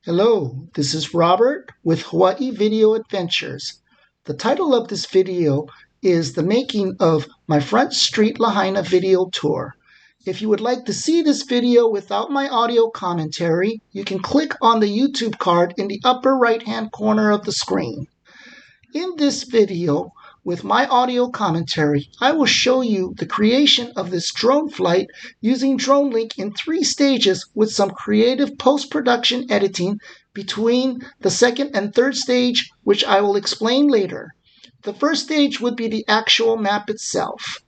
Hello, this is Robert with Hawaii Video Adventures. The title of this video is The Making of My Front Street Lahaina Video Tour. If you would like to see this video without my audio commentary, you can click on the YouTube card in the upper right-hand corner of the screen. In this video, with my audio commentary, I will show you the creation of this drone flight using dronelink in 3 stages with some creative post-production editing between the second and third stage, which I will explain later. The first stage would be the actual map itself.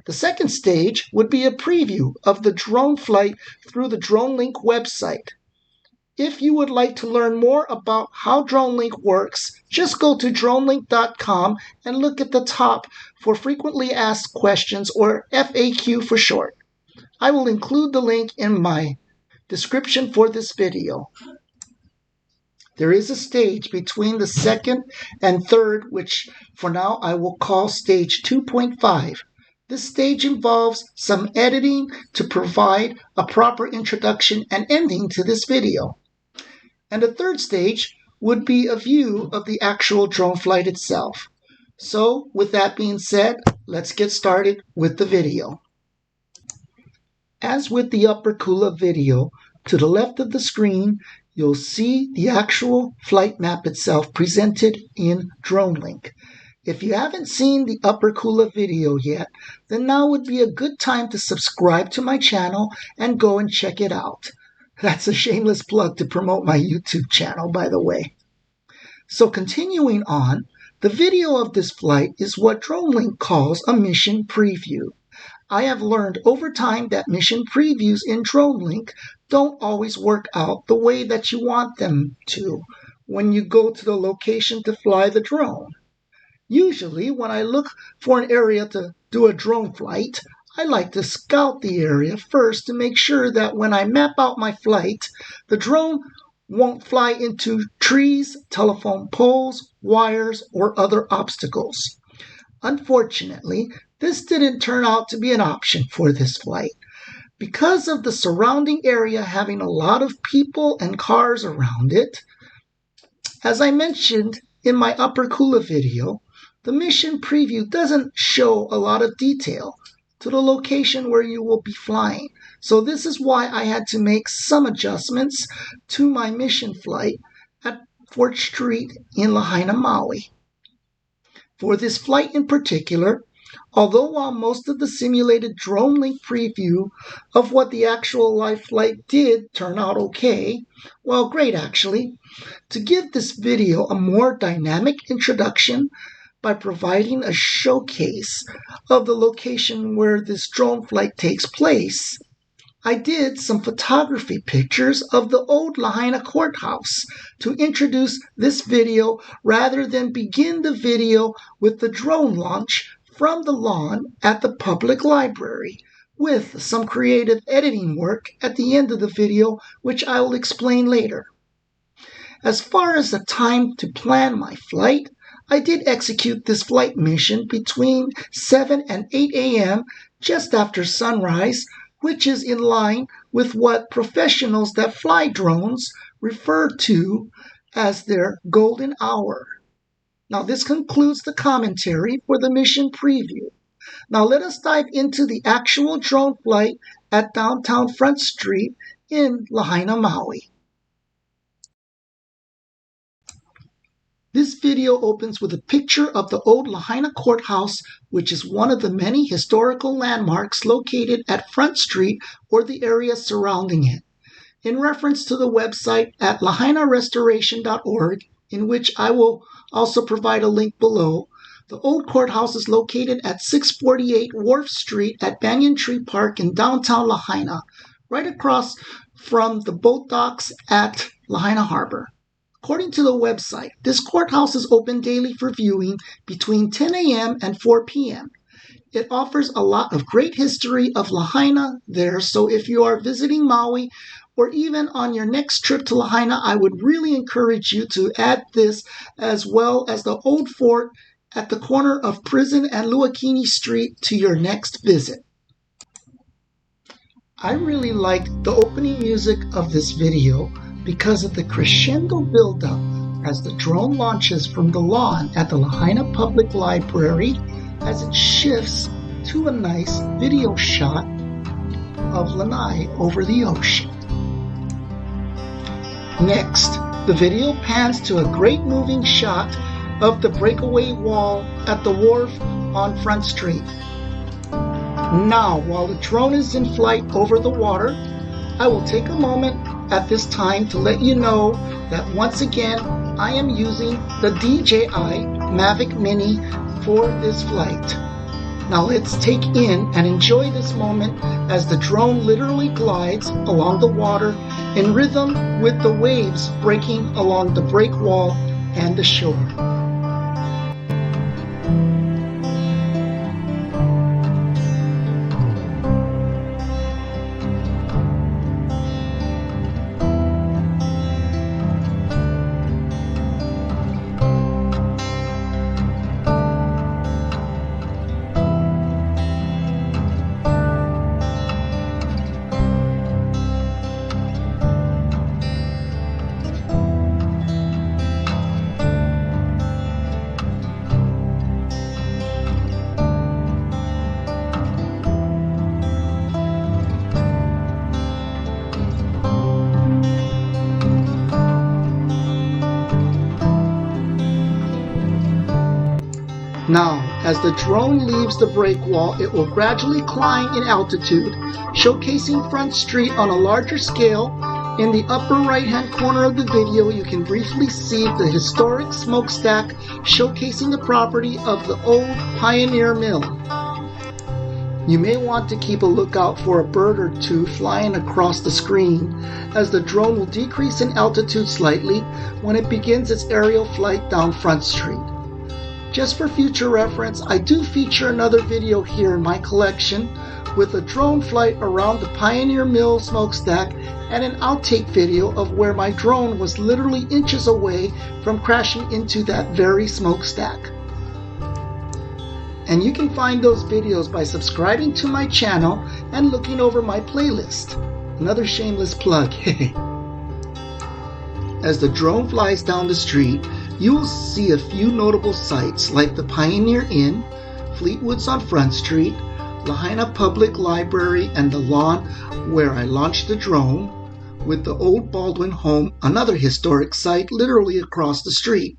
The second stage would be a preview of the drone flight through the dronelink website. If you would like to learn more about how dronelink works, just go to dronelink.com and look at the top for frequently asked questions, or FAQ for short. I will include the link in my description for this video. There is a stage between the second and third, which for now I will call stage 2.5. This stage involves some editing to provide a proper introduction and ending to this video. And the third stage would be a view of the actual drone flight itself. So, with that being said, let's get started with the video. As with the upper Kula video, to the left of the screen, you'll see the actual flight map itself presented in dronelink. If you haven't seen the upper Kula video yet, then now would be a good time to subscribe to my channel and go and check it out. That's a shameless plug to promote my YouTube channel, by the way. So continuing on, the video of this flight is what dronelink calls a mission preview. I have learned over time that mission previews in dronelink don't always work out the way that you want them to when you go to the location to fly the drone. Usually, when I look for an area to do a drone flight, I like to scout the area first to make sure that when I map out my flight, the drone won't fly into trees, telephone poles, wires, or other obstacles. Unfortunately, this didn't turn out to be an option for this flight. Because of the surrounding area having a lot of people and cars around it, as I mentioned in my upper Kula video, the mission preview doesn't show a lot of detail to the location where you will be flying. So this is why I had to make some adjustments to my mission flight at Front Street in Lahaina, Maui. For this flight in particular, although while most of the simulated dronelink preview of what the actual live flight did turn out okay, well, great actually, to give this video a more dynamic introduction by providing a showcase of the location where this drone flight takes place, I did some photography pictures of the old Lahaina Courthouse to introduce this video rather than begin the video with the drone launch from the lawn at the public library, with some creative editing work at the end of the video, which I will explain later. As far as the time to plan my flight, I did execute this flight mission between 7 and 8 a.m. just after sunrise, which is in line with what professionals that fly drones refer to as their golden hour. Now this concludes the commentary for the mission preview. Now let us dive into the actual drone flight at downtown Front Street in Lahaina, Maui. This video opens with a picture of the old Lahaina Courthouse, which is one of the many historical landmarks located at Front Street or the area surrounding it. In reference to the website at lahainarestoration.org, in which I will also provide a link below, the old courthouse is located at 648 Warf Street at Banyan Tree Park in downtown Lahaina, right across from the boat docks at Lahaina Harbor. According to the website, this courthouse is open daily for viewing between 10 a.m. and 4 p.m. It offers a lot of great history of Lahaina there, so if you are visiting Maui or even on your next trip to Lahaina, I would really encourage you to add this as well as the old fort at the corner of Prison and Luakini Street to your next visit. I really liked the opening music of this video because of the crescendo buildup as the drone launches from the lawn at the Lahaina Public Library as it shifts to a nice video shot of Lanai over the ocean. Next, the video pans to a great moving shot of the breakaway wall at the wharf on Front Street. Now, while the drone is in flight over the water, I will take a moment at this time to let you know that once again, I am using the DJI Mavic Mini for this flight. Now let's take in and enjoy this moment as the drone literally glides along the water in rhythm with the waves breaking along the break wall and the shore. Now, as the drone leaves the break wall, it will gradually climb in altitude, showcasing Front Street on a larger scale. In the upper right-hand corner of the video, you can briefly see the historic smokestack showcasing the property of the old pioneer mill. You may want to keep a lookout for a bird or two flying across the screen, as the drone will decrease in altitude slightly when it begins its aerial flight down Front Street. Just for future reference, I do feature another video here in my collection with a drone flight around the Pioneer Mill smokestack and an outtake video of where my drone was literally inches away from crashing into that very smokestack. And you can find those videos by subscribing to my channel and looking over my playlist. Another shameless plug. As the drone flies down the street, you will see a few notable sights like the Pioneer Inn, Fleetwood's on Front Street, Lahaina Public Library, and the lawn where I launched the drone, with the old Baldwin home, another historic site literally across the street.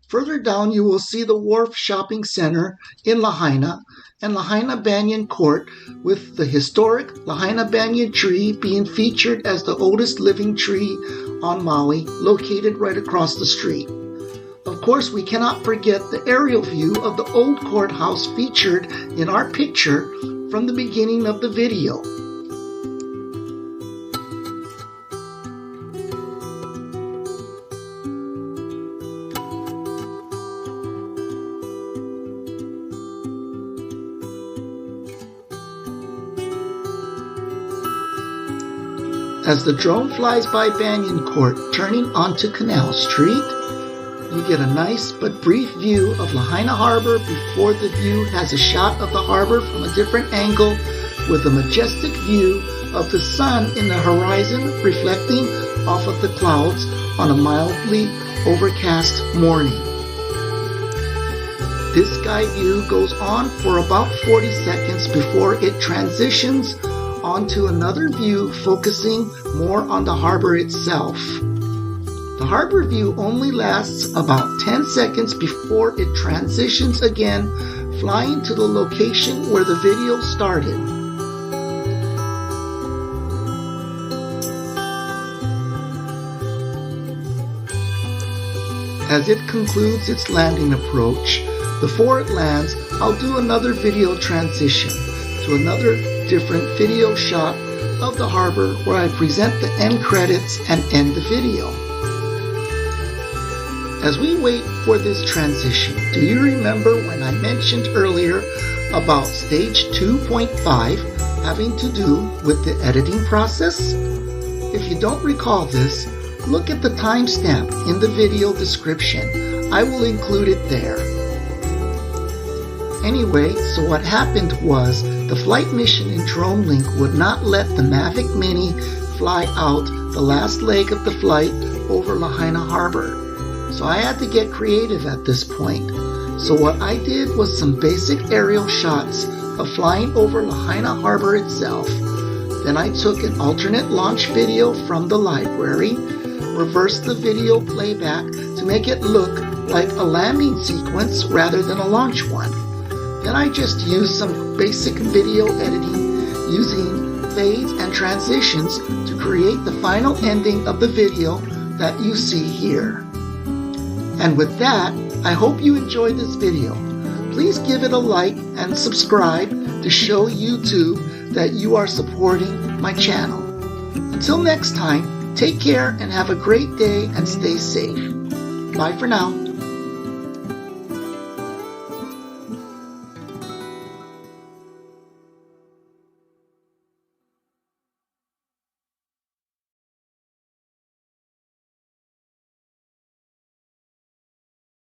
Further down you will see the Warf Shopping Center in Lahaina and Lahaina Banyan Court, with the historic Lahaina Banyan tree being featured as the oldest living tree on Maui, located right across the street. Of course, we cannot forget the aerial view of the old courthouse featured in our picture from the beginning of the video. As the drone flies by Banyan Court, turning onto Canal Street, you get a nice but brief view of Lahaina Harbor before the view has a shot of the harbor from a different angle with a majestic view of the sun in the horizon reflecting off of the clouds on a mildly overcast morning. This sky view goes on for about 40 seconds before it transitions onto another view focusing more on the harbor itself. The harbor view only lasts about 10 seconds before it transitions again, flying to the location where the video started. As it concludes its landing approach, before it lands, I'll do another video transition to another different video shot of the harbor where I present the end credits and end the video. As we wait for this transition, do you remember when I mentioned earlier about stage 2.5 having to do with the editing process? If you don't recall this, look at the timestamp in the video description. I will include it there. Anyway, so what happened was the flight mission in DroneLink would not let the Mavic Mini fly out the last leg of the flight over Lahaina Harbor. So I had to get creative at this point. So what I did was some basic aerial shots of flying over Lahaina Harbor itself. Then I took an alternate launch video from the library, reversed the video playback to make it look like a landing sequence rather than a launch one. Then I just used some basic video editing using fades and transitions to create the final ending of the video that you see here. And with that, I hope you enjoyed this video. Please give it a like and subscribe to show YouTube that you are supporting my channel. Until next time, take care and have a great day and stay safe. Bye for now.